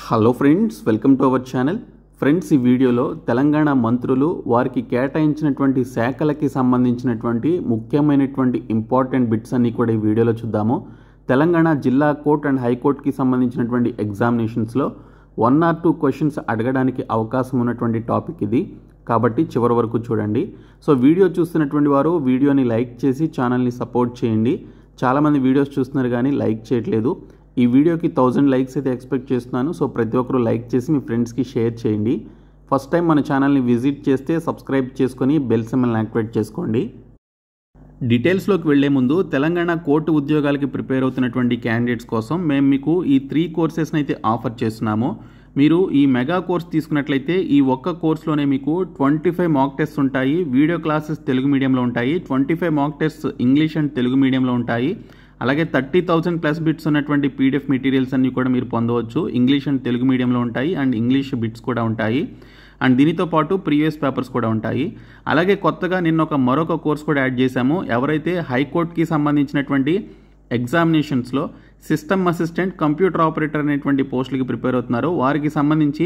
Hello friends, welcome to our channel. Friends, ఈ వీడియోలో తెలంగాణ మంత్రులు వారికి కేటాయించినటువంటి శాఖలకి సంబంధించినటువంటి ముఖ్యమైనటువంటి ఇంపార్టెంట్ బిట్స్ అన్నీ కూడా ఈ వీడియోలో చూద్దాము. తెలంగాణ జిల్లా కోర్ట్ అండ్ హైకోర్టుకి సంబంధించినటువంటి ఎగ్జామినేషన్స్లో 1 or 2 క్వశ్చన్స్ అడగడానికి అవకాశం ఉన్నటువంటి టాపిక్ ఇది, కాబట్టి చివరి వరకు చూడండి. సో వీడియో చూస్తున్నటువంటి వారు వీడియోని లైక్ చేసి ఛానల్ని సపోర్ట్ చేయండి. చాలామంది వీడియోస్ చూస్తున్నారు కానీ లైక్ చేయట్లేదు. ఈ వీడియోకి 1000 లైక్స్ అయితే ఎక్స్పెక్ట్ చేస్తున్నాను. సో ప్రతి ఒక్కరు లైక్ చేసి మీ ఫ్రెండ్స్కి షేర్ చేయండి. ఫస్ట్ టైం మన ఛానల్ని విజిట్ చేస్తే సబ్స్క్రైబ్ చేసుకొని బెల్ సింబల్ని యాక్టివేట్ చేసుకోండి. డీటెయిల్స్లోకి వెళ్లే ముందు తెలంగాణ కోర్టు ఉద్యోగాలకి ప్రిపేర్ అవుతున్నటువంటి క్యాండిడేట్స్ కోసం మేము మీకు ఈ 3 కోర్సెస్ని అయితే ఆఫర్ చేస్తున్నాము. మీరు ఈ మెగా కోర్స్ తీసుకున్నట్లయితే ఈ ఒక్క కోర్సులోనే మీకు 25 మాక్ టెస్ట్స్ ఉంటాయి. వీడియో క్లాసెస్ తెలుగు మీడియంలో ఉంటాయి. 25 mock tests English and Telugu మీడియంలో ఉంటాయి. అలాగే 30,000 ప్లస్ బిట్స్ ఉన్నటువంటి పీడిఎఫ్ మెటీరియల్స్ అన్నీ కూడా మీరు పొందవచ్చు. ఇంగ్లీష్ అండ్ తెలుగు మీడియంలో ఉంటాయి అండ్ ఇంగ్లీష్ బిట్స్ కూడా ఉంటాయి. అండ్ దీనితో పాటు ప్రీవియస్ పేపర్స్ కూడా ఉంటాయి. అలాగే కొత్తగా నిన్న మరొక కోర్స్ కూడా యాడ్ చేశాము. ఎవరైతే హైకోర్టుకి సంబంధించినటువంటి ఎగ్జామినేషన్స్లో సిస్టమ్ అసిస్టెంట్, కంప్యూటర్ ఆపరేటర్ అనేటువంటి పోస్టులకి ప్రిపేర్ అవుతున్నారో వారికి సంబంధించి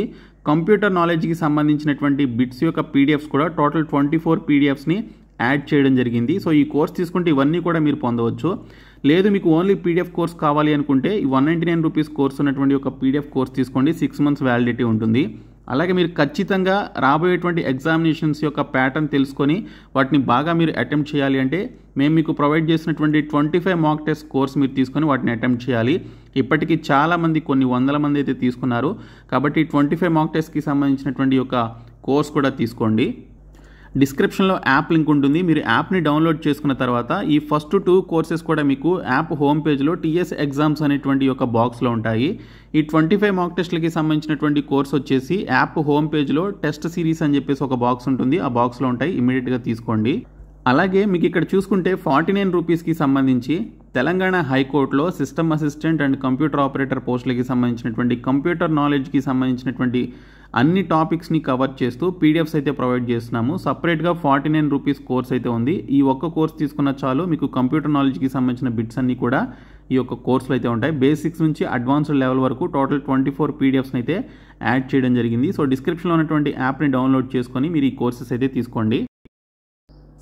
కంప్యూటర్ నాలెడ్జ్కి సంబంధించినటువంటి బిట్స్ యొక్క పీడిఎఫ్స్ కూడా టోటల్ 24 పీడిఎఫ్స్ని యాడ్ చేయడం జరిగింది. సో ఈ కోర్స్ తీసుకుంటే ఇవన్నీ కూడా మీరు పొందవచ్చు. లేదు మీకు ఓన్లీ పీడిఎఫ్ కోర్స్ కావాలి అనుకుంటే ఈ 199 రూపీస్ కోర్స్ ఉన్నటువంటి ఒక పీడిఎఫ్ కోర్స్ తీసుకోండి. 6 months వ్యాలిడిటీ ఉంటుంది. అలాగే మీరు ఖచ్చితంగా రాబోయేటువంటి ఎగ్జామినేషన్స్ యొక్క ప్యాటర్న్ తెలుసుకొని వాటిని బాగా మీరు అటెంప్ట్ చేయాలి అంటే మేము మీకు ప్రొవైడ్ చేసినటువంటి 25 మాక్ టెస్ట్ కోర్స్ మీరు తీసుకొని వాటిని అటెంప్ట్ చేయాలి. ఇప్పటికీ చాలామంది కొన్ని వందల మంది అయితే తీసుకున్నారు. కాబట్టి 25 మాక్ టెస్ట్కి సంబంధించినటువంటి ఒక కోర్స్ కూడా తీసుకోండి. డిస్క్రిప్షన్లో యాప్ లింక్ ఉంటుంది. మీరు యాప్ని డౌన్లోడ్ చేసుకున్న తర్వాత ఈ ఫస్ట్ 2 కోర్సెస్ కూడా మీకు యాప్ హోమ్ పేజ్లో టీఎస్ ఎగ్జామ్స్ అనేటువంటి ఒక బాక్స్లో ఉంటాయి. ఈ 25 మాక్ టెస్ట్లకి సంబంధించినటువంటి కోర్స్ వచ్చేసి యాప్ హోమ్ పేజ్లో టెస్ట్ సిరీస్ అని చెప్పేసి ఒక బాక్స్ ఉంటుంది. ఆ బాక్స్లో ఉంటాయి, ఇమీడియట్గా తీసుకోండి. అలాగే మీకు ఇక్కడ చూసుకుంటే 49 రూపీస్కి సంబంధించి తెలంగాణ హైకోర్టులో system assistant and computer operator పోస్టులకి సంబంధించినటువంటి కంప్యూటర్ నాలెడ్జ్కి సంబంధించినటువంటి అన్ని టాపిక్స్ని కవర్ చేస్తూ పీడిఎఫ్స్ అయితే ప్రొవైడ్ చేస్తున్నాము. సపరేట్గా 49 రూపీస్ కోర్స్ అయితే ఉంది. ఈ ఒక్క కోర్స్ తీసుకున్న చాలు మీకు కంప్యూటర్ నాలెడ్జ్కి సంబంధించిన బిట్స్ అన్నీ కూడా ఈ యొక్క కోర్సులో అయితే ఉంటాయి. బేసిక్స్ నుంచి అడ్వాన్స్డ్ లెవెల్ వరకు టోటల్ 24 పీడిఎఫ్స్ని అయితే యాడ్ చేయడం జరిగింది. సో డిస్క్రిప్షన్లో ఉన్నటువంటి యాప్ని డౌన్లోడ్ చేసుకొని మీరు ఈ కోర్సెస్ అయితే తీసుకోండి.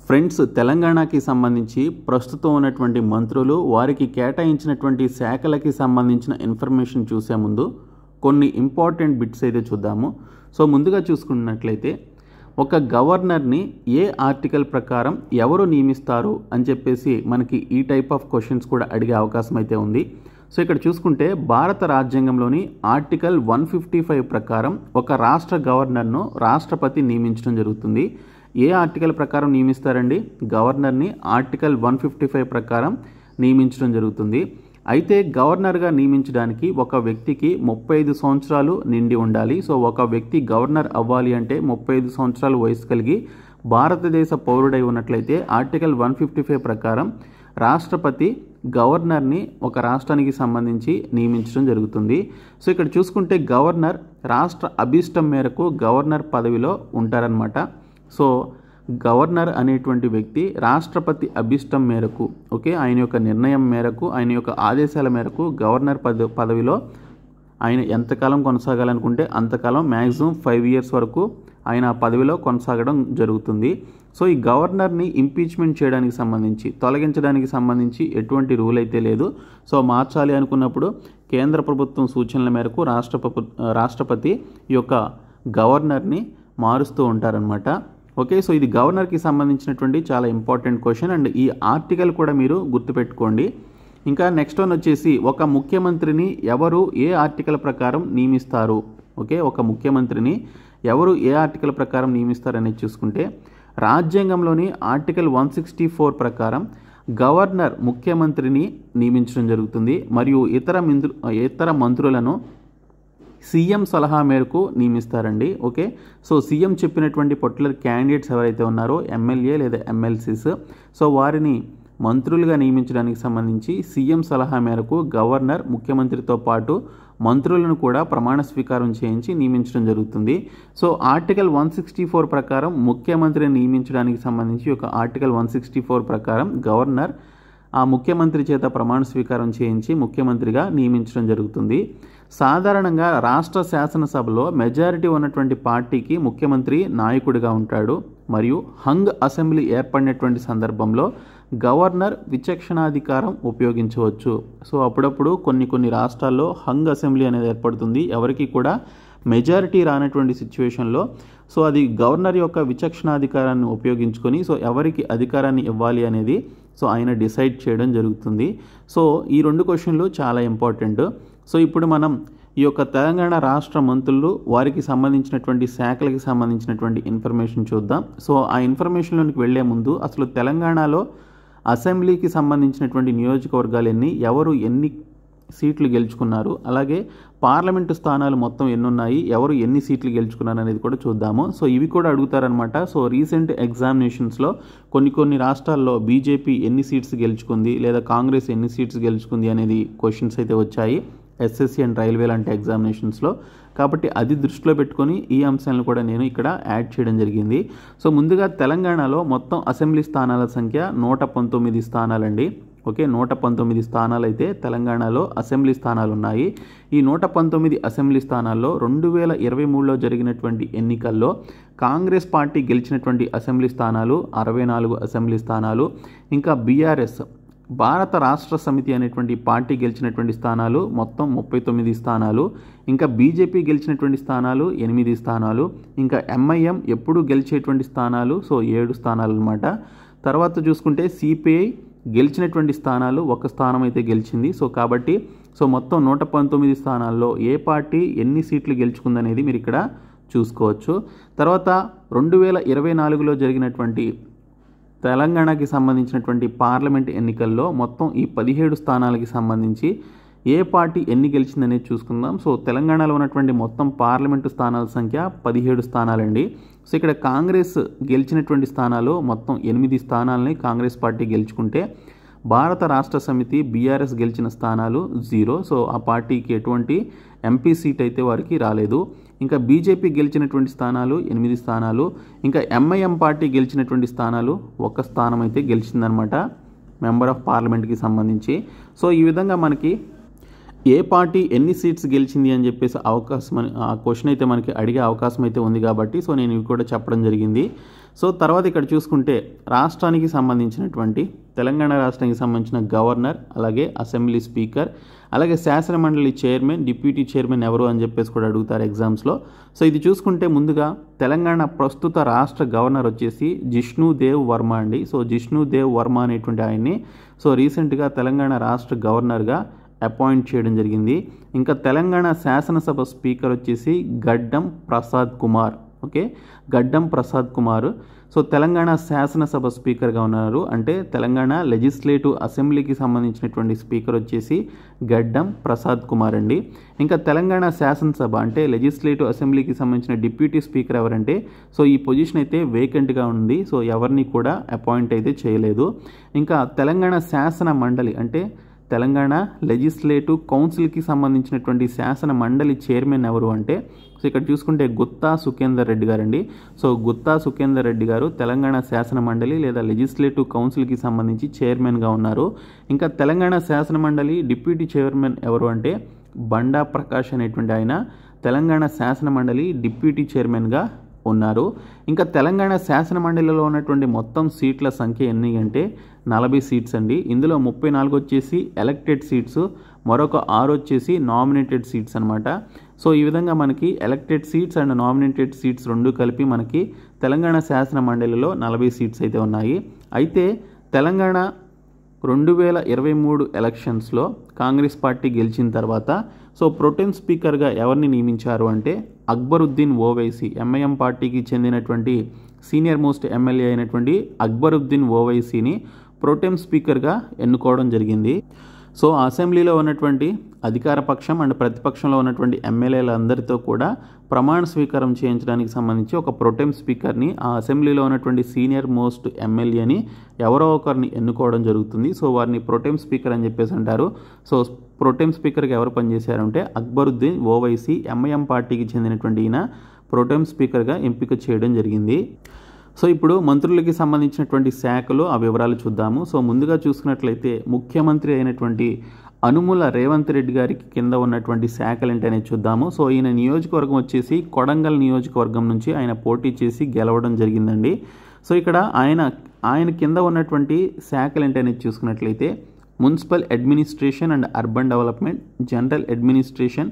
ఫ్రెండ్స్, తెలంగాణకి సంబంధించి ప్రస్తుతం ఉన్నటువంటి మంత్రులు వారికి కేటాయించినటువంటి శాఖలకి సంబంధించిన ఇన్ఫర్మేషన్ చూసే ముందు కొన్ని ఇంపార్టెంట్ బిట్స్ అయితే చూద్దాము. సో ముందుగా చూసుకున్నట్లయితే ఒక గవర్నర్ని ఏ ఆర్టికల్ ప్రకారం ఎవరు నియమిస్తారు అని చెప్పేసి మనకి ఈ టైప్ ఆఫ్ క్వశ్చన్స్ కూడా అడిగే అవకాశం అయితే ఉంది. సో ఇక్కడ చూసుకుంటే భారత రాజ్యాంగంలోని ఆర్టికల్ 155 ప్రకారం ఒక రాష్ట్ర గవర్నర్ను రాష్ట్రపతి నియమించడం జరుగుతుంది. ఏ ఆర్టికల్ ప్రకారం నియమిస్తారండి? గవర్నర్ని ఆర్టికల్ 155 ప్రకారం నియమించడం జరుగుతుంది. అయితే గవర్నర్గా నియమించడానికి ఒక వ్యక్తికి 35 సంవత్సరాలు నిండి ఉండాలి. సో ఒక వ్యక్తి గవర్నర్ అవ్వాలి అంటే 35 సంవత్సరాల వయసు కలిగి భారతదేశ పౌరుడై ఉన్నట్లయితే ఆర్టికల్ 155 ప్రకారం రాష్ట్రపతి గవర్నర్ని ఒక రాష్ట్రానికి సంబంధించి నియమించడం జరుగుతుంది. సో ఇక్కడ చూసుకుంటే గవర్నర్ రాష్ట్ర అభిష్టం మేరకు గవర్నర్ పదవిలో ఉంటారనమాట. సో గవర్నర్ అనేటువంటి వ్యక్తి రాష్ట్రపతి అభిష్టం మేరకు, ఆయన యొక్క నిర్ణయం మేరకు, ఆయన యొక్క ఆదేశాల మేరకు గవర్నర్ పదవిలో ఆయన ఎంతకాలం కొనసాగాలనుకుంటే అంతకాలం, మ్యాక్సిమం 5 years వరకు ఆయన పదవిలో కొనసాగడం జరుగుతుంది. సో ఈ గవర్నర్ని ఇంపీచ్మెంట్ చేయడానికి సంబంధించి, తొలగించడానికి సంబంధించి ఎటువంటి రూల్ అయితే లేదు. సో మార్చాలి అనుకున్నప్పుడు కేంద్ర ప్రభుత్వం సూచనల మేరకు రాష్ట్రపతి ఈ యొక్క గవర్నర్ని మారుస్తూ ఉంటారనమాట. సో ఇది గవర్నర్కి సంబంధించినటువంటి చాలా ఇంపార్టెంట్ క్వశ్చన్ అండ్ ఈ ఆర్టికల్ కూడా మీరు గుర్తుపెట్టుకోండి. ఇంకా నెక్స్ట్ వన్ వచ్చేసి ఒక ముఖ్యమంత్రిని ఎవరు ఏ ఆర్టికల్ ప్రకారం నియమిస్తారు? ఒక ముఖ్యమంత్రిని ఎవరు ఏ ఆర్టికల్ ప్రకారం నియమిస్తారనేది చూసుకుంటే రాజ్యాంగంలోని ఆర్టికల్ 164 ప్రకారం గవర్నర్ ముఖ్యమంత్రిని నియమించడం జరుగుతుంది మరియు ఇతర మంత్రులను సీఎం సలహా మేరకు నియమిస్తారండి. సో సీఎం చెప్పినటువంటి పర్టికులర్ క్యాండిడేట్స్ ఎవరైతే ఉన్నారో ఎమ్మెల్యే లేదా ఎమ్మెల్సీస్, సో వారిని మంత్రులుగా నియమించడానికి సంబంధించి సీఎం సలహా మేరకు గవర్నర్ ముఖ్యమంత్రితో పాటు మంత్రులను కూడా ప్రమాణ స్వీకారం చేయించి నియమించడం జరుగుతుంది. సో ఆర్టికల్ 164 ప్రకారం ముఖ్యమంత్రిని నియమించడానికి సంబంధించి ఒక ఆర్టికల్ 164 ప్రకారం గవర్నర్ ఆ ముఖ్యమంత్రి చేత ప్రమాణ స్వీకారం చేయించి ముఖ్యమంత్రిగా నియమించడం జరుగుతుంది. సాధారణంగా రాష్ట్ర శాసనసభలో మెజారిటీ ఉన్నటువంటి పార్టీకి ముఖ్యమంత్రి నాయకుడిగా ఉంటాడు మరియు హంగ్ అసెంబ్లీ ఏర్పడినటువంటి సందర్భంలో గవర్నర్ విచక్షణాధికారం ఉపయోగించవచ్చు. సో అప్పుడప్పుడు కొన్ని రాష్ట్రాల్లో హంగ్ అసెంబ్లీ అనేది ఏర్పడుతుంది. ఎవరికి కూడా మెజారిటీ రానటువంటి సిచ్యువేషన్లో సో అది గవర్నర్ యొక్క విచక్షణాధికారాన్ని ఉపయోగించుకొని సో ఎవరికి అధికారాన్ని ఇవ్వాలి అనేది సో ఆయన డిసైడ్ చేయడం జరుగుతుంది. సో ఈ 2 క్వశ్చన్లు చాలా ఇంపార్టెంట్. సో ఇప్పుడు మనం ఈ యొక్క తెలంగాణ రాష్ట్ర మంత్రులు వారికి సంబంధించినటువంటి శాఖలకి సంబంధించినటువంటి ఇన్ఫర్మేషన్ చూద్దాం. సో ఆ ఇన్ఫర్మేషన్లోకి వెళ్లే ముందు అసలు తెలంగాణలో అసెంబ్లీకి సంబంధించినటువంటి నియోజకవర్గాలు ఎవరు ఎన్ని సీట్లు గెలుచుకున్నారు, అలాగే పార్లమెంటు స్థానాలు మొత్తం ఎన్నున్నాయి, ఎవరు ఎన్ని సీట్లు గెలుచుకున్నారు అనేది కూడా చూద్దాము. సో ఇవి కూడా అడుగుతారనమాట. సో రీసెంట్ ఎగ్జామినేషన్స్లో కొన్ని రాష్ట్రాల్లో బీజేపీ ఎన్ని సీట్స్ గెలుచుకుంది లేదా కాంగ్రెస్ ఎన్ని సీట్స్ గెలుచుకుంది అనేది క్వశ్చన్స్ అయితే వచ్చాయి ఎస్ఎస్సి అండ్ రైల్వే లాంటి ఎగ్జామినేషన్స్లో. కాబట్టి అది దృష్టిలో పెట్టుకొని ఈ అంశాలను కూడా నేను ఇక్కడ యాడ్ చేయడం జరిగింది. సో ముందుగా తెలంగాణలో మొత్తం అసెంబ్లీ స్థానాల సంఖ్య 119 స్థానాలండి. ఓకే, 119 స్థానాలు అయితే తెలంగాణలో అసెంబ్లీ స్థానాలు ఉన్నాయి. ఈ 119 అసెంబ్లీ స్థానాల్లో 2023లో జరిగినటువంటి ఎన్నికల్లో కాంగ్రెస్ పార్టీ గెలిచినటువంటి అసెంబ్లీ స్థానాలు 64 అసెంబ్లీ స్థానాలు, ఇంకా బీఆర్ఎస్ భారత రాష్ట్ర సమితి అనేటువంటి పార్టీ గెలిచినటువంటి స్థానాలు మొత్తం 39 స్థానాలు, ఇంకా బీజేపీ గెలిచినటువంటి స్థానాలు 8 స్థానాలు, ఇంకా ఎంఐఎం ఎప్పుడు గెలిచేటువంటి స్థానాలు సో 7 స్థానాలు అనమాట. తర్వాత చూసుకుంటే సిపిఐ గెలిచినటువంటి స్థానాలు 1 స్థానం అయితే గెలిచింది. సో కాబట్టి సో మొత్తం 119 స్థానాల్లో ఏ పార్టీ ఎన్ని సీట్లు గెలుచుకుందనేది మీరు ఇక్కడ చూసుకోవచ్చు. తర్వాత 2024లో జరిగినటువంటి తెలంగాణకి సంబంధించినటువంటి పార్లమెంట్ ఎన్నికల్లో మొత్తం ఈ 17 స్థానాలకి సంబంధించి ఏ పార్టీ ఎన్ని గెలిచిందనేది చూసుకుందాం. సో తెలంగాణలో ఉన్నటువంటి మొత్తం పార్లమెంటు స్థానాల సంఖ్య 17 స్థానాలండి. సో ఇక్కడ కాంగ్రెస్ గెలిచినటువంటి స్థానాలు మొత్తం 8 స్థానాలని కాంగ్రెస్ పార్టీ గెలుచుకుంటే భారత రాష్ట్ర సమితి బీఆర్ఎస్ గెలిచిన స్థానాలు 0. సో ఆ పార్టీకి ఎటువంటి ఎంపీ సీట్ అయితే వారికి రాలేదు. ఇంకా బీజేపీ గెలిచినటువంటి స్థానాలు 8 స్థానాలు, ఇంకా ఎంఐఎం పార్టీ గెలిచినటువంటి స్థానాలు 1 స్థానం అయితే గెలిచిందనమాట మెంబర్ ఆఫ్ పార్లమెంట్కి సంబంధించి. సో ఈ విధంగా మనకి ఏ పార్టీ ఎన్ని సీట్స్ గెలిచింది అని చెప్పేసి ఆ క్వశ్చన్ అయితే మనకి అడిగే అవకాశం అయితే ఉంది కాబట్టి సో నేను ఇవి కూడా చెప్పడం జరిగింది. సో తర్వాత ఇక్కడ చూసుకుంటే రాష్ట్రానికి సంబంధించినటువంటి తెలంగాణ రాష్ట్రానికి సంబంధించిన గవర్నర్, అలాగే అసెంబ్లీ స్పీకర్, అలాగే శాసనమండలి చైర్మన్, డిప్యూటీ చైర్మన్ ఎవరు అని చెప్పేసి కూడా అడుగుతారు ఎగ్జామ్స్లో. సో ఇది చూసుకుంటే ముందుగా తెలంగాణ ప్రస్తుత రాష్ట్ర గవర్నర్ వచ్చేసి జిష్ణుదేవ్ వర్మ అండి. సో జిష్ణుదేవ్ వర్మ అనేటువంటి ఆయన్ని సో రీసెంట్గా తెలంగాణ రాష్ట్ర గవర్నర్గా అపాయింట్ చేయడం జరిగింది. ఇంకా తెలంగాణ శాసనసభ స్పీకర్ వచ్చేసి గడ్డం ప్రసాద్ కుమార్. ఓకే, గడ్డం ప్రసాద్ కుమార్ సో తెలంగాణ శాసనసభ స్పీకర్గా ఉన్నారు. అంటే తెలంగాణ లెజిస్లేటివ్ అసెంబ్లీకి సంబంధించినటువంటి స్పీకర్ వచ్చేసి గడ్డం ప్రసాద్ కుమార్ అండి. ఇంకా తెలంగాణ శాసనసభ అంటే లెజిస్లేటివ్ అసెంబ్లీకి సంబంధించిన డిప్యూటీ స్పీకర్ ఎవరంటే సో ఈ పొజిషన్ అయితే వేకెంట్గా ఉంది. సో ఎవరిని కూడా అపాయింట్ అయితే చేయలేదు. ఇంకా తెలంగాణ శాసన మండలి అంటే తెలంగాణ లెజిస్లేటివ్ కౌన్సిల్కి సంబంధించినటువంటి శాసన మండలి చైర్మన్ ఎవరు అంటే సో ఇక్కడ చూసుకుంటే గుత్తా సుఖేందర్ రెడ్డి గారండి. సో గుత్తా సుఖేందర్ రెడ్డి గారు తెలంగాణ శాసన మండలి లేదా లెజిస్లేటివ్ కౌన్సిల్కి సంబంధించి చైర్మన్గా ఉన్నారు. ఇంకా తెలంగాణ శాసన మండలి డిప్యూటీ చైర్మన్ ఎవరు అంటే బండా ప్రకాష్ అనేటువంటి ఆయన తెలంగాణ శాసన మండలి డిప్యూటీ చైర్మన్గా ఉన్నారు. ఇంకా తెలంగాణ శాసన మండలిలో ఉన్నటువంటి మొత్తం సీట్ల సంఖ్య ఎన్ని అంటే 40 సీట్స్ అండి. ఇందులో 34 వచ్చేసి ఎలక్టెడ్ సీట్స్, మరొక 6 వచ్చేసి నామినేటెడ్ సీట్స్ అనమాట. సో ఈ విధంగా మనకి elected seats and nominated seats 2 కలిపి మనకి తెలంగాణ శాసన మండలిలో 40 సీట్స్ అయితే ఉన్నాయి. అయితే తెలంగాణ 2023 ఎలక్షన్స్లో కాంగ్రెస్ పార్టీ గెలిచిన తర్వాత సో ప్రొటెం స్పీకర్గా ఎవరిని నియమించారు అంటే అక్బరుద్దీన్ ఓవైసీ, ఎంఐఎం పార్టీకి చెందినటువంటి సీనియర్ మోస్ట్ ఎమ్మెల్యే అయినటువంటి అక్బరుద్దీన్ ఓవైసీని ప్రొటెం స్పీకర్గా ఎన్నుకోవడం జరిగింది. సో అసెంబ్లీలో ఉన్నటువంటి అధికార పక్షం అండ్ ప్రతిపక్షంలో ఉన్నటువంటి ఎమ్మెల్యేలందరితో కూడా ప్రమాణ స్వీకారం చేయించడానికి సంబంధించి ఒక ప్రొటెం స్పీకర్ని ఆ అసెంబ్లీలో ఉన్నటువంటి సీనియర్ మోస్ట్ ఎమ్మెల్యేని ఎవరో ఒకరిని ఎన్నుకోవడం జరుగుతుంది. సో వారిని ప్రొటెం స్పీకర్ అని చెప్పేసి అంటారు. సో ప్రొటెం స్పీకర్గా ఎవరు పనిచేశారంటే అక్బరుద్దీన్ ఓవైసీ, ఎంఐఎం పార్టీకి చెందినటువంటి ఈయన ప్రొటెం స్పీకర్గా ఎంపిక చేయడం జరిగింది. సో ఇప్పుడు మంత్రులకి సంబంధించినటువంటి శాఖలు ఆ వివరాలు చూద్దాము. సో ముందుగా చూసుకున్నట్లయితే ముఖ్యమంత్రి అయినటువంటి అనుముల రేవంత్ రెడ్డి గారికి కింద ఉన్నటువంటి శాఖలు ఏంటనేది చూద్దాము. సో ఈయన నియోజకవర్గం వచ్చేసి కొడంగల్ నియోజకవర్గం నుంచి ఆయన పోటీ చేసి గెలవడం జరిగిందండి. సో ఇక్కడ ఆయన కింద ఉన్నటువంటి శాఖలు ఏంటనేది చూసుకున్నట్లయితే municipal administration and urban development, general administration,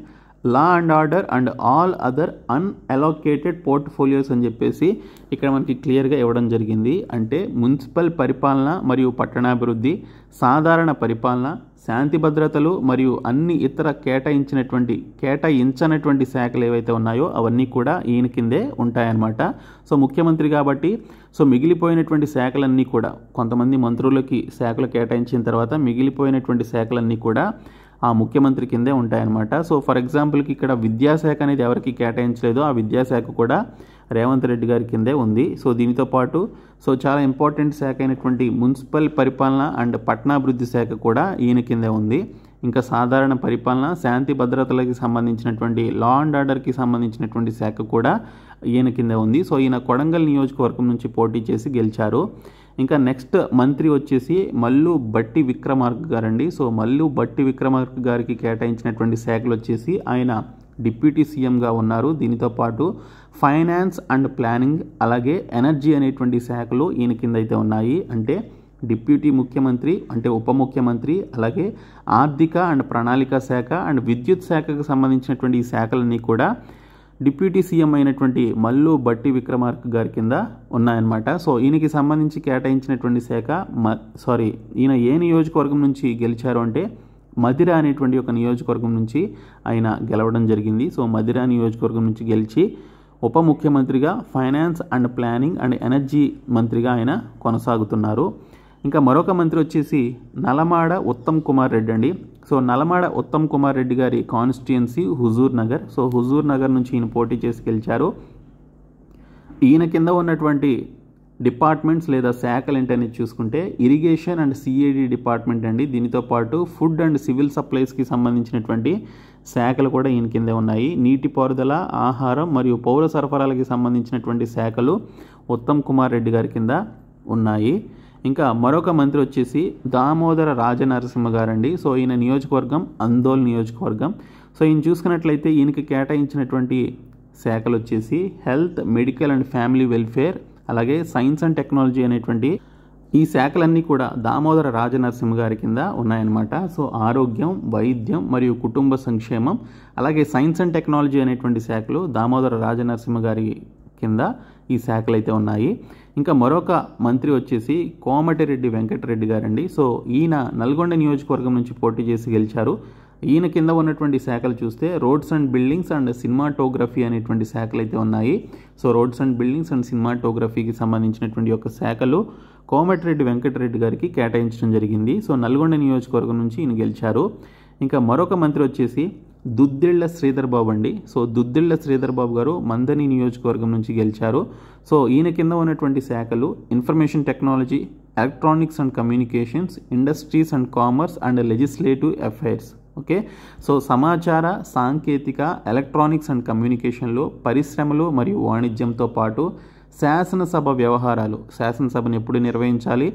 law and order and all other unallocated portfolios అని చెప్పేసి ఇక్కడ మనకి క్లియర్గా ఇవ్వడం జరిగింది. అంటే మున్సిపల్ పరిపాలన మరియు పట్టణాభివృద్ధి, సాధారణ పరిపాలన, శాంతి భద్రతలు మరియు అన్ని ఇతర కేటాయించనటువంటి శాఖలు ఏవైతే ఉన్నాయో అవన్నీ కూడా ఈయన కిందే ఉంటాయన్నమాట. సో ముఖ్యమంత్రి కాబట్టి సో మిగిలిపోయినటువంటి శాఖలన్నీ కూడా కొంతమంది మంత్రులకి శాఖలు కేటాయించిన తర్వాత మిగిలిపోయినటువంటి శాఖలన్నీ కూడా ఆ ముఖ్యమంత్రి కిందే ఉంటాయన్నమాట. సో ఫర్ ఎగ్జాంపుల్కి ఇక్కడ విద్యాశాఖ అనేది ఎవరికి కేటాయించలేదో ఆ విద్యాశాఖ కూడా రేవంత్ రెడ్డి గారి కిందే ఉంది. సో దీనితో పాటు సో చాలా ఇంపార్టెంట్ శాఖ అయినటువంటి మున్సిపల్ పరిపాలన అండ్ పట్టణాభివృద్ధి శాఖ కూడా ఈయన కిందే ఉంది. ఇంకా సాధారణ పరిపాలన, శాంతి భద్రతలకి సంబంధించినటువంటి లా అండ్ ఆర్డర్కి సంబంధించినటువంటి శాఖ కూడా ఈయన కిందే ఉంది. సో ఈయన కొడంగల్ నియోజకవర్గం నుంచి పోటీ చేసి గెలిచారు. ఇంకా నెక్స్ట్ మంత్రి వచ్చేసి మల్లు భట్టి విక్రమార్క గారండి. సో మల్లు భట్టి విక్రమార్క గారికి కేటాయించినటువంటి శాఖలు వచ్చేసి ఆయన డిప్యూటీ సీఎంగా ఉన్నారు. దీనితో పాటు ఫైనాన్స్ అండ్ ప్లానింగ్ అలాగే ఎనర్జీ అనేటువంటి శాఖలు ఈయన కింద అయితే ఉన్నాయి. అంటే డిప్యూటీ ముఖ్యమంత్రి అంటే ఉప ముఖ్యమంత్రి, అలాగే ఆర్థిక అండ్ ప్రణాళిక శాఖ అండ్ విద్యుత్ శాఖకు సంబంధించినటువంటి ఈ శాఖలన్నీ కూడా డిప్యూటీ సీఎం అయినటువంటి మల్లు భట్టి విక్రమార్క గారి కింద ఉన్నాయన్నమాట. సో ఈయనకి సంబంధించి కేటాయించినటువంటి శాఖ ఈయన ఏ నియోజకవర్గం నుంచి గెలిచారు అంటే మదిర అనేటువంటి ఒక నియోజకవర్గం నుంచి ఆయన గెలవడం జరిగింది. సో మదిర నియోజకవర్గం నుంచి గెలిచి ఉప ముఖ్యమంత్రిగా finance and planning and energy మంత్రిగా ఆయన కొనసాగుతున్నారు. ఇంకా మరొక మంత్రి వచ్చేసి నల్లమాడ ఉత్తమ్ కుమార్ రెడ్డి అండి. సో నల్లమాడ ఉత్తమ్ కుమార్ రెడ్డి గారి కాన్స్టిట్యుయెన్సీ హుజూర్ నగర్. సో హుజూర్ నగర్ నుంచి ఈయన పోటీ చేసి గెలిచారు. ఈయన కింద ఉన్నటువంటి డిపార్ట్మెంట్స్ లేదా శాఖలు ఏంటనేది చూసుకుంటే ఇరిగేషన్ అండ్ సిఏడి డిపార్ట్మెంట్ అండి. దీనితో పాటు ఫుడ్ అండ్ సివిల్ సప్లైస్కి సంబంధించినటువంటి శాఖలు కూడా ఈయన కిందే ఉన్నాయి. నీటిపారుదల, ఆహారం మరియు పౌర సరఫరాలకి సంబంధించినటువంటి శాఖలు ఉత్తమ్ కుమార్ రెడ్డి గారి కింద ఉన్నాయి. ఇంకా మరొక మంత్రి వచ్చేసి దామోదర రాజనరసింహ గారండి. సో ఈయన నియోజకవర్గం అందోల్ నియోజకవర్గం. సో ఈయన చూసుకున్నట్లయితే ఈయనకి కేటాయించినటువంటి శాఖలు వచ్చేసి health, medical and family welfare, అలాగే సైన్స్ అండ్ టెక్నాలజీ అనేటువంటి ఈ శాఖలన్నీ కూడా దామోదర రాజనరసింహ గారి కింద ఉన్నాయన్నమాట. సో ఆరోగ్యం, వైద్యం మరియు కుటుంబ సంక్షేమం, అలాగే సైన్స్ అండ్ టెక్నాలజీ అనేటువంటి శాఖలు దామోదర రాజనరసింహ గారి కింద ఈ శాఖలు అయితే ఉన్నాయి. ఇంకా మరొక మంత్రి వచ్చేసి కోమటిరెడ్డి వెంకటరెడ్డి గారండి. సో ఈయన నల్గొండ నియోజకవర్గం నుంచి పోటీ చేసి గెలిచారు. ఈయన కింద ఉన్నటువంటి శాఖలు చూస్తే roads and buildings and cinematography అనేటువంటి శాఖలు అయితే ఉన్నాయి. సో రోడ్స్ అండ్ బిల్డింగ్స్ అండ్ సినిమాటోగ్రఫీకి సంబంధించినటువంటి యొక్క శాఖలు కోమటిరెడ్డి వెంకటరెడ్డి గారికి కేటాయించడం జరిగింది. సో నల్గొండ నియోజకవర్గం నుంచి ఈయన గెలిచారు. ఇంకా మరొక మంత్రి వచ్చేసి దుద్దిళ్ల శ్రీధర్ బాబు అండి. సో దుద్దిళ్ల శ్రీధర్ బాబు గారు మందని నియోజకవర్గం నుంచి గెలిచారు. సో ఈయన కింద ఉన్నటువంటి శాఖలు information technology, electronics and communications, industries and commerce and legislative affairs. Okay, so సమాచార సాంకేతిక, ఎలక్ట్రానిక్స్ అండ్ కమ్యూనికేషన్లో పరిశ్రమలు మరియు వాణిజ్యంతో పాటు శాసనసభ వ్యవహారాలు, శాసనసభను ఎప్పుడు నిర్వహించాలి,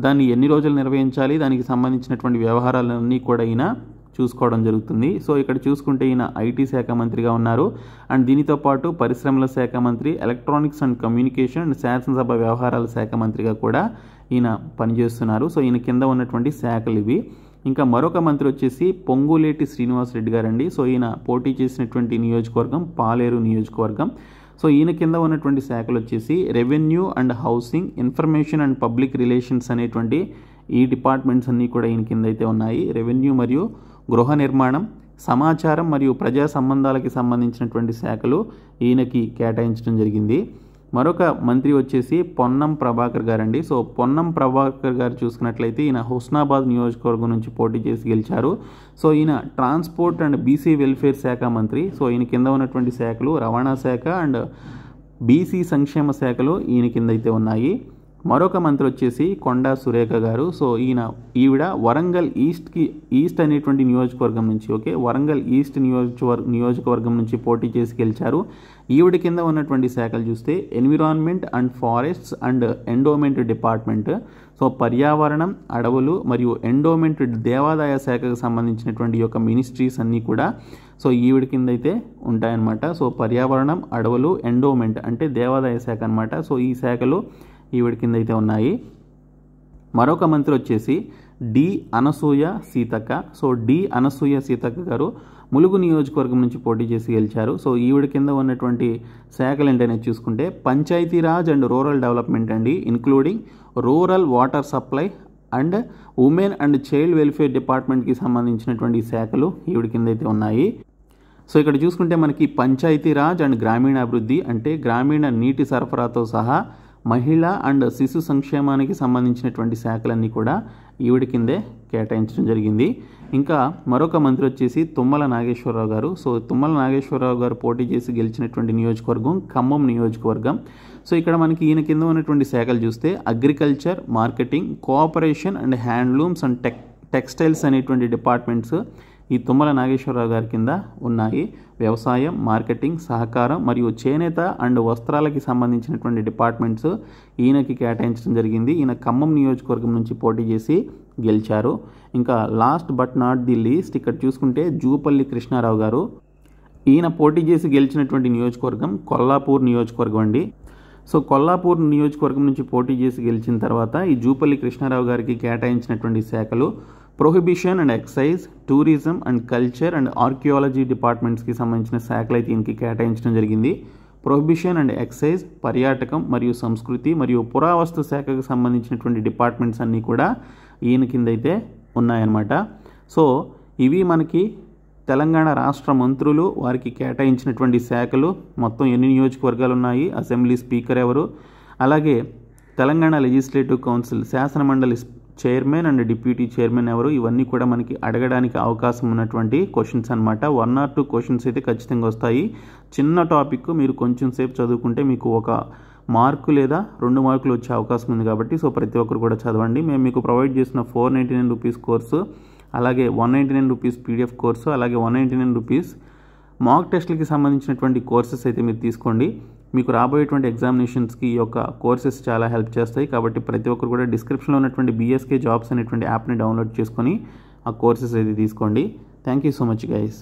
దాన్ని ఎన్ని రోజులు నిర్వహించాలి, దానికి సంబంధించినటువంటి వ్యవహారాలన్నీ కూడా ఈయన చూసుకోవడం జరుగుతుంది. సో ఇక్కడ చూసుకుంటే ఈయన ఐటీ శాఖ మంత్రిగా ఉన్నారు. అండ్ దీనితో పాటు పరిశ్రమల శాఖ మంత్రి, ఎలక్ట్రానిక్స్ అండ్ కమ్యూనికేషన్ అండ్ శాసనసభ వ్యవహారాల శాఖ మంత్రిగా కూడా ఈయన పనిచేస్తున్నారు. సో ఈయన కింద ఉన్నటువంటి శాఖలు ఇవి. ఇంకా మరొక మంత్రి వచ్చేసి పొంగులేటి శ్రీనివాసరెడ్డి గారండి. సో ఈయన పోటీ చేసినటువంటి నియోజకవర్గం పాలేరు నియోజకవర్గం. సో ఈయన కింద ఉన్నటువంటి శాఖలు వచ్చేసి revenue and housing, information and public relations అనేటువంటి ఈ డిపార్ట్మెంట్స్ అన్నీ కూడా ఈయన కింద అయితే ఉన్నాయి. రెవెన్యూ మరియు గృహ నిర్మాణం, సమాచారం మరియు ప్రజా సంబంధాలకి సంబంధించినటువంటి శాఖలు ఈయనకి కేటాయించడం జరిగింది. మరొక మంత్రి వచ్చేసి పొన్నం ప్రభాకర్ గారండి. సో పొన్నం ప్రభాకర్ గారు చూసుకున్నట్లయితే ఈయన హుస్నాబాద్ నియోజకవర్గం నుంచి పోటీ చేసి గెలిచారు. సో ఈయన ట్రాన్స్పోర్ట్ అండ్ బీసీ వెల్ఫేర్ శాఖ మంత్రి. సో ఈయన కింద ఉన్నటువంటి శాఖలు రవాణా శాఖ అండ్ బీసీ సంక్షేమ శాఖలు ఈయన కింద అయితే ఉన్నాయి. మరొక మంత్రి వచ్చేసి కొండా సురేఖ గారు. సో ఈవిడ వరంగల్ ఈస్ట్ అనేటువంటి నియోజకవర్గం నుంచి, ఓకే, వరంగల్ ఈస్ట్ నియోజకవర్గం నుంచి పోటీ చేసి గెలిచారు. ఈవిడ కింద ఉన్నటువంటి శాఖలు చూస్తే environment and forests and endowment department, so పర్యావరణం, అడవులు మరియు ఎండోమెంట్ దేవాదాయ శాఖకు సంబంధించినటువంటి యొక్క మినిస్ట్రీస్ అన్నీ కూడా సో ఈవిడ కింద అయితే ఉంటాయన్నమాట. సో పర్యావరణం, అడవులు, ఎండోమెంట్ అంటే దేవాదాయ శాఖ అనమాట. సో ఈ శాఖలు ఈవిడ కింద అయితే ఉన్నాయి. మరొక మంత్రి వచ్చేసి the Anasuya Seethakka. So the Anasuya Seethakka గారు ములుగు నియోజకవర్గం నుంచి పోటీ చేసి గెలిచారు. సో ఈవిడ కింద ఉన్నటువంటి శాఖలు ఏంటనేది చూసుకుంటే పంచాయతీరాజ్ అండ్ రూరల్ డెవలప్మెంట్ అండి, including rural water supply and women and child welfare డిపార్ట్మెంట్కి సంబంధించినటువంటి శాఖలు ఈవిడ కింద అయితే ఉన్నాయి. సో ఇక్కడ చూసుకుంటే మనకి పంచాయతీరాజ్ అండ్ గ్రామీణాభివృద్ధి అంటే గ్రామీణ నీటి సరఫరాతో సహా మహిళా అండ్ శిశు సంక్షేమానికి సంబంధించినటువంటి శాఖలన్నీ కూడా ఈవిడ కిందే కేటాయించడం జరిగింది. ఇంకా మరొక మంత్రి వచ్చేసి తుమ్మల నాగేశ్వరరావు గారు. సో తుమ్మల నాగేశ్వరరావు గారు పోటీ చేసి గెలిచినటువంటి నియోజకవర్గం ఖమ్మం నియోజకవర్గం. సో ఇక్కడ మనకి ఈయన కింద ఉన్నటువంటి శాఖలు చూస్తే agriculture, marketing, cooperation and handlooms and textiles అనేటువంటి డిపార్ట్మెంట్స్ ఈ తుమ్మల నాగేశ్వరరావు గారి కింద ఉన్నాయి. వ్యవసాయం, మార్కెటింగ్, సహకారం మరియు చేనేత అండ్ వస్త్రాలకి సంబంధించినటువంటి డిపార్ట్మెంట్స్ ఈయనకి కేటాయించడం జరిగింది. ఈయన ఖమ్మం నియోజకవర్గం నుంచి పోటీ చేసి గెలిచారు. ఇంకా last but not the least ఇక్కడ చూసుకుంటే జూపల్లి కృష్ణారావు గారు. ఈయన పోటీ చేసి గెలిచినటువంటి నియోజకవర్గం కొల్లాపూర్ నియోజకవర్గం అండి. సో కొల్లాపూర్ నియోజకవర్గం నుంచి పోటీ చేసి గెలిచిన తర్వాత ఈ జూపల్లి కృష్ణారావు గారికి కేటాయించినటువంటి శాఖలు prohibition and excise, tourism and culture and archaeology డిపార్ట్మెంట్స్కి సంబంధించిన శాఖలు అయితే ఈయనకి కేటాయించడం జరిగింది. ప్రొహిబిషన్ అండ్ ఎక్సైజ్, పర్యాటకం మరియు సంస్కృతి మరియు పురావస్తు శాఖకు సంబంధించినటువంటి డిపార్ట్మెంట్స్ అన్నీ కూడా ఈయన కింద అయితే ఉన్నాయన్నమాట. సో ఇవి మనకి తెలంగాణ రాష్ట్ర మంత్రులు వారికి కేటాయించినటువంటి శాఖలు. మొత్తం ఎన్ని నియోజకవర్గాలు ఉన్నాయి, అసెంబ్లీ స్పీకర్ ఎవరు, అలాగే తెలంగాణ లెజిస్లేటివ్ కౌన్సిల్ శాసనమండలి చైర్మన్ అండ్ డిప్యూటీ చైర్మన్ ఎవరు, ఇవన్నీ కూడా మనకి అడగడానికి అవకాశం ఉన్నటువంటి క్వశ్చన్స్ అనమాట. 1 or 2 క్వశ్చన్స్ అయితే ఖచ్చితంగా వస్తాయి. చిన్న టాపిక్ మీరు కొంచెం సేపు చదువుకుంటే మీకు 1 మార్కు లేదా 2 మార్కులు వచ్చే అవకాశం ఉంది కాబట్టి సో ప్రతి ఒక్కరు కూడా చదవండి. మేము మీకు ప్రొవైడ్ చేసిన 499 రూపీస్ కోర్సు, అలాగే 199 రూపీస్ పీడిఎఫ్ కోర్సు, అలాగే 199 రూపీస్ మాక్ టెస్ట్లకి సంబంధించినటువంటి కోర్సెస్ అయితే మీరు తీసుకోండి. మీకు రాబోయేటువంటి ఎగ్జామినేషన్స్కి ఈ యొక్క కోర్సెస్ చాలా హెల్ప్ చేస్తాయి. కాబట్టి ప్రతి ఒక్కరు కూడా డిస్క్రిప్షన్లో ఉన్నటువంటి BSK జాబ్స్ అనేటువంటి యాప్ని డౌన్లోడ్ చేసుకొని ఆ కోర్సెస్ అయితే తీసుకోండి. Thank you so much guys.